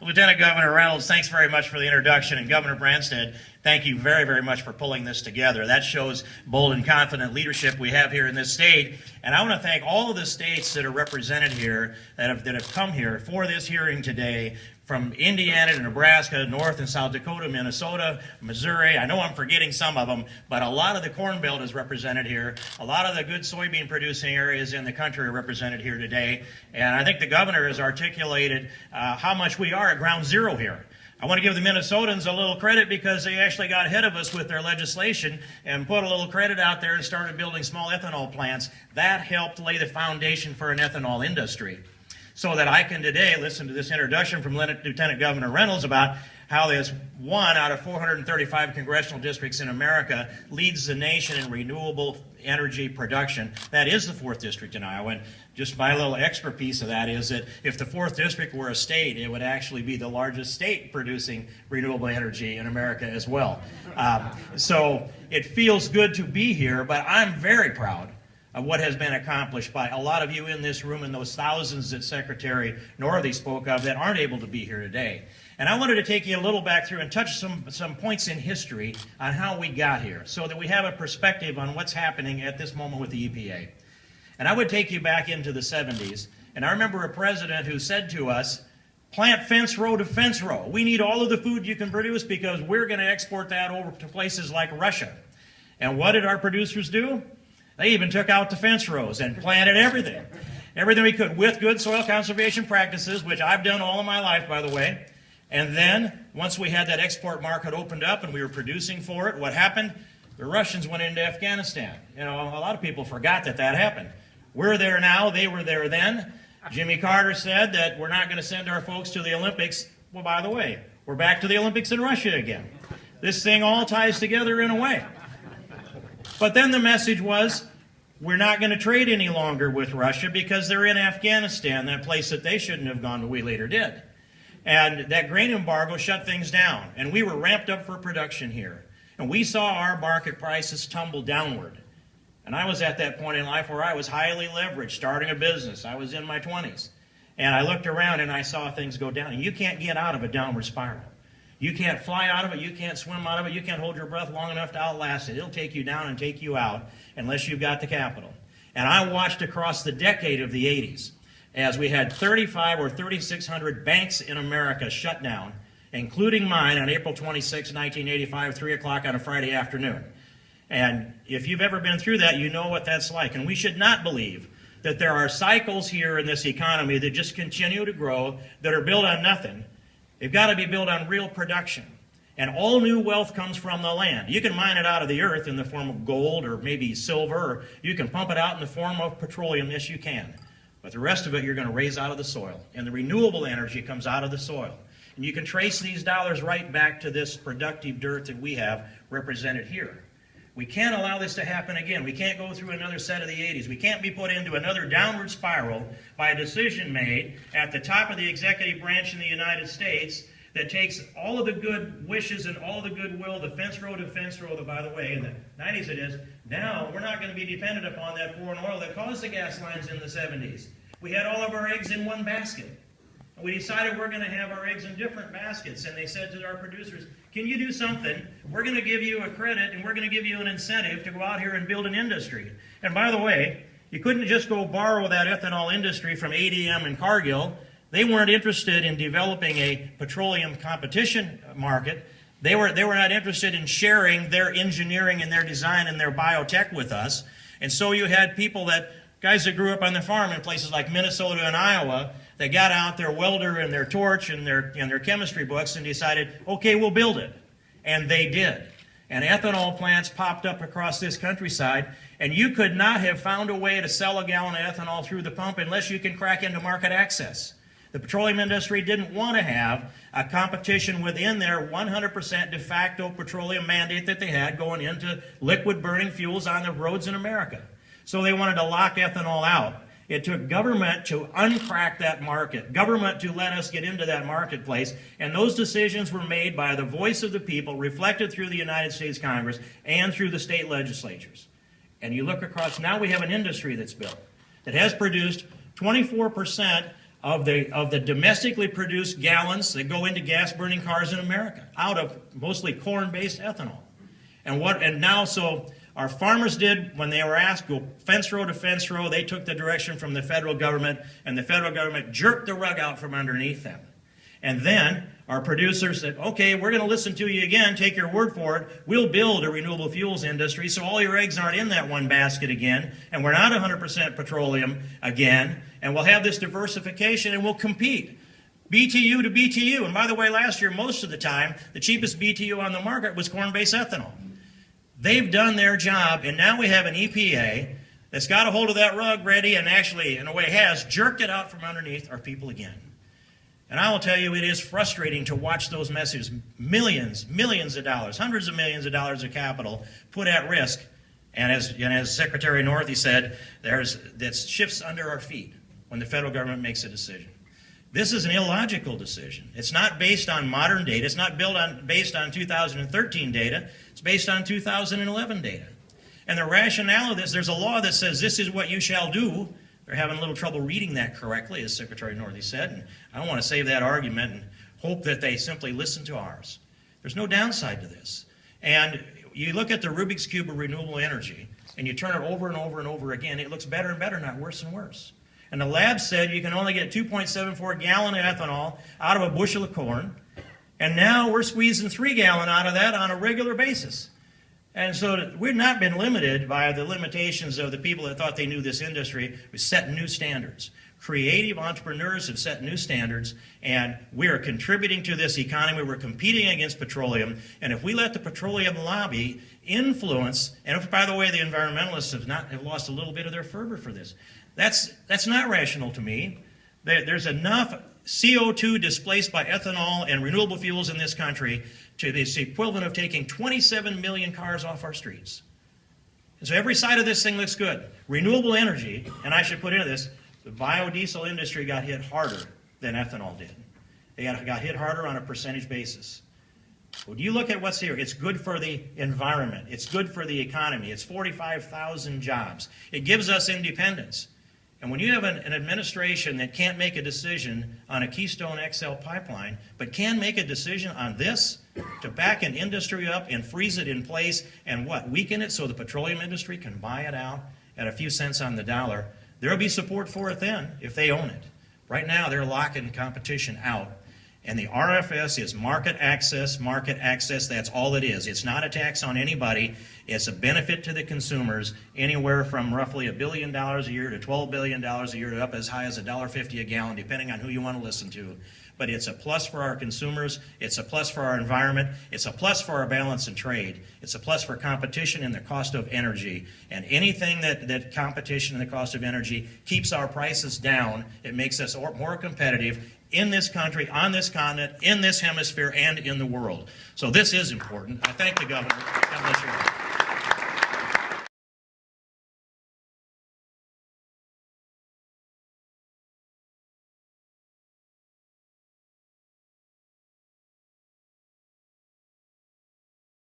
Lieutenant Governor Reynolds, thanks very much for the introduction, and Governor Branstad, thank you very, very much for pulling this together. That shows bold and confident leadership we have here in this state, and I want to thank all of the states that are represented here, that have come here for this hearing today, from Indiana to Nebraska, North and South Dakota, Minnesota, Missouri. I know I'm forgetting some of them, but a lot of the Corn Belt is represented here. A lot of the good soybean producing areas in the country are represented here today. And I think the governor has articulated how much we are at ground zero here. I want to give the Minnesotans a little credit because they actually got ahead of us with their legislation and put a little credit out there and started building small ethanol plants. That helped lay the foundation for an ethanol industry. So that I can today listen to this introduction from Lieutenant Governor Reynolds about how this 1 out of 435 congressional districts in America leads the nation in renewable energy production. That is the 4th district in Iowa. And just my little extra piece of that is that if the 4th district were a state, it would actually be the largest state producing renewable energy in America as well. So it feels good to be here, but I'm very proud of what has been accomplished by a lot of you in this room and those thousands that Secretary Northey spoke of that aren't able to be here today. And I wanted to take you a little back through and touch some points in history on how we got here so that we have a perspective on what's happening at this moment with the EPA. And I would take you back into the 70s, and I remember a president who said to us, plant fence row to fence row. We need all of the food you can produce because we're going to export that over to places like Russia. And what did our producers do? They even took out the fence rows and planted everything we could with good soil conservation practices, which I've done all of my life, by the way. And then, once we had that export market opened up and we were producing for it, what happened? The Russians went into Afghanistan. You know, a lot of people forgot that happened. We're there now, they were there then. Jimmy Carter said that we're not going to send our folks to the Olympics. Well, by the way, we're back to the Olympics in Russia again. This thing all ties together in a way. But then the message was, we're not going to trade any longer with Russia because they're in Afghanistan, that place that they shouldn't have gone, but we later did. And that grain embargo shut things down, and we were ramped up for production here. And we saw our market prices tumble downward. And I was at that point in life where I was highly leveraged, starting a business. I was in my 20s. And I looked around and I saw things go down. And you can't get out of a downward spiral. You can't fly out of it, you can't swim out of it, you can't hold your breath long enough to outlast it. It'll take you down and take you out unless you've got the capital. And I watched across the decade of the 80s as we had 35 or 3,600 banks in America shut down, including mine on April 26, 1985, 3 o'clock on a Friday afternoon. And if you've ever been through that, you know what that's like. And we should not believe that there are cycles here in this economy that just continue to grow, that are built on nothing. They've got to be built on real production. And all new wealth comes from the land. You can mine it out of the earth in the form of gold or maybe silver, or you can pump it out in the form of petroleum. Yes, you can. But the rest of it you're going to raise out of the soil. And the renewable energy comes out of the soil. And you can trace these dollars right back to this productive dirt that we have represented here. We can't allow this to happen again. We can't go through another set of the 80s. We can't be put into another downward spiral by a decision made at the top of the executive branch in the United States that takes all of the good wishes and all the goodwill, the fence row to fence row, by the way, in the 90s it is. Now, we're not going to be dependent upon that foreign oil that caused the gas lines in the 70s. We had all of our eggs in one basket. And we decided we're going to have our eggs in different baskets. And they said to our producers, can you do something? We're going to give you a credit and we're going to give you an incentive to go out here and build an industry. And by the way, you couldn't just go borrow that ethanol industry from ADM and Cargill. They weren't interested in developing a petroleum competition market. They were not interested in sharing their engineering and their design and their biotech with us. And so you had people guys that grew up on the farm in places like Minnesota and Iowa, they got out their welder and their torch and their chemistry books and decided, okay, we'll build it. And they did. And ethanol plants popped up across this countryside, and you could not have found a way to sell a gallon of ethanol through the pump unless you can crack into market access. The petroleum industry didn't want to have a competition within their 100% de facto petroleum mandate that they had going into liquid burning fuels on the roads in America. So they wanted to lock ethanol out. It took government to uncrack that market, government to let us get into that marketplace, and those decisions were made by the voice of the people, reflected through the United States Congress and through the state legislatures. And you look across, now we have an industry that's built that has produced 24% of the domestically produced gallons that go into gas-burning cars in America, out of mostly corn-based ethanol. And now, so our farmers did, when they were asked, go fence row to fence row, they took the direction from the federal government, and the federal government jerked the rug out from underneath them. And then our producers said, okay, we're going to listen to you again, take your word for it, we'll build a renewable fuels industry so all your eggs aren't in that one basket again, and we're not 100% petroleum again, and we'll have this diversification and we'll compete. BTU to BTU. And by the way, last year, most of the time, the cheapest BTU on the market was corn-based ethanol. They've done their job, and now we have an EPA that's got a hold of that rug ready and actually, in a way, has jerked it out from underneath our people again. And I will tell you, it is frustrating to watch those messages. Millions of dollars, hundreds of millions of dollars of capital put at risk. And as Secretary North, he said, that shifts under our feet when the federal government makes a decision. This is an illogical decision. It's not based on modern data. It's not based on 2013 data. It's based on 2011 data. And the rationale of this, there's a law that says this is what you shall do. They're having a little trouble reading that correctly, as Secretary Northey said, and I don't want to save that argument and hope that they simply listen to ours. There's no downside to this. And you look at the Rubik's Cube of renewable energy, and you turn it over and over and over again, it looks better and better, not worse and worse. And the lab said you can only get 2.74 gallon of ethanol out of a bushel of corn, and now we're squeezing 3 gallon out of that on a regular basis. And so we've not been limited by the limitations of the people that thought they knew this industry. We set new standards. Creative entrepreneurs have set new standards, and we are contributing to this economy. We're competing against petroleum, and if we let the petroleum lobby influence, and if, by the way, the environmentalists have lost a little bit of their fervor for this, that's not rational to me. There's enough CO2 displaced by ethanol and renewable fuels in this country to this equivalent of taking 27 million cars off our streets. And so every side of this thing looks good. Renewable energy, and I should put into this, the biodiesel industry got hit harder than ethanol did. They got hit harder on a percentage basis. When you look at what's here, it's good for the environment. It's good for the economy. It's 45,000 jobs. It gives us independence. And when you have an administration that can't make a decision on a Keystone XL pipeline, but can make a decision on this to back an industry up and freeze it in place and weaken it so the petroleum industry can buy it out at a few cents on the dollar, there'll be support for it then if they own it. Right now, they're locking competition out. And the RFS is market access, that's all it is. It's not a tax on anybody. It's a benefit to the consumers, anywhere from roughly $1 billion a year to $12 billion a year to up as high as $1.50 a gallon, depending on who you want to listen to. But it's a plus for our consumers, it's a plus for our environment, it's a plus for our balance in trade, it's a plus for competition and the cost of energy. And anything that competition and the cost of energy keeps our prices down, it makes us more competitive in this country, on this continent, in this hemisphere, and in the world. So this is important. I thank the governor. God bless you.